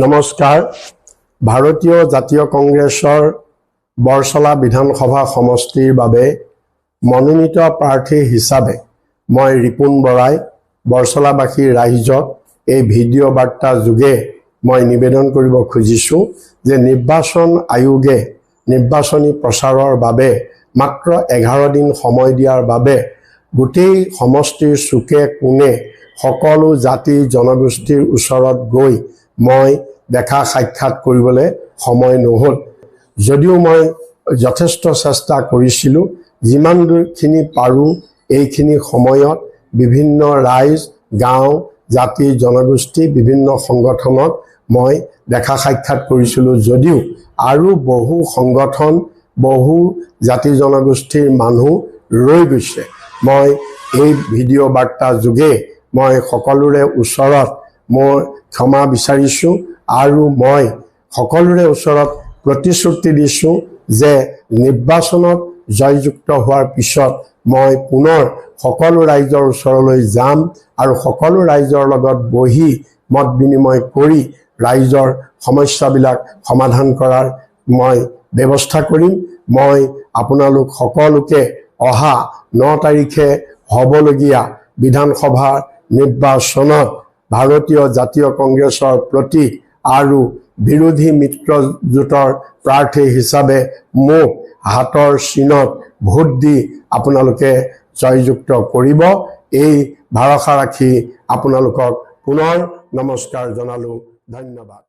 নমস্কাৰ। ভাৰতীয় জাতীয় কংগ্ৰেছৰ বৰছলা বিধানসভা সমষ্টিৰ বাবে মনোনীত প্ৰাৰ্থী হিচাপে মই ৰিপুন বৰাই বৰছলাবাসী ৰাইজক এই ভিডিঅ' বাৰ্তা যোগে মই নিবেদন কৰিব খুজিছোঁ যে নিৰ্বাচন আয়োগে নিৰ্বাচনী প্ৰচাৰৰ বাবে মাত্ৰ 11 দিন সময় দিয়াৰ বাবে গোটেই সমষ্টিৰ চুকে কোণে সকলো জাতি জনগোষ্ঠীৰ ওচৰত গৈ মই দেখা সাক্ষাৎ কৰিবলৈ সময় নহল। যদিও মই যথেষ্ট চেষ্টা কৰিছিলোঁ, যিমানখিনি পাৰোঁ এইখিনি সময়ত বিভিন্ন ৰাইজ, গাঁও, জাতি জনগোষ্ঠী, বিভিন্ন সংগঠনত মই দেখা সাক্ষাৎ কৰিছিলোঁ। যদিও আৰু বহু সংগঠন, বহু জাতি জনগোষ্ঠীৰ মানুহ ৰৈ গৈছে। মই এই ভিডিঅ' বাৰ্তা যোগে মই সকলোৰে ওচৰত মই ক্ষমা বিচাৰিছোঁ আৰু মই সকলোৰে ওচৰত প্ৰতিশ্ৰুতি দিছোঁ যে নিৰ্বাচনত জয়যুক্ত হোৱাৰ পিছত মই পুনৰ সকলো ৰাইজৰ ওচৰলৈ যাম আৰু সকলো ৰাইজৰ লগত বহি মত বিনিময় কৰি ৰাইজৰ সমস্যাবিলাক সমাধান কৰাৰ মই ব্যৱস্থা কৰিম। মই আপোনালোক সকলোকে অহা 9 তাৰিখে হ'বলগীয়া বিধানসভা নিৰ্বাচনত ভাৰতীয় জাতীয় কংগ্ৰেছৰ প্ৰতীক আৰু বিৰোধী মিত্ৰজোঁটৰ প্ৰাৰ্থী হিচাপে মোক হাতৰ চিনত ভোট দি আপোনালোকে জয়যুক্ত কৰিব। এই ভৰসা ৰাখি আপোনালোকক পুনৰ নমস্কাৰ জনালোঁ। ধন্যবাদ।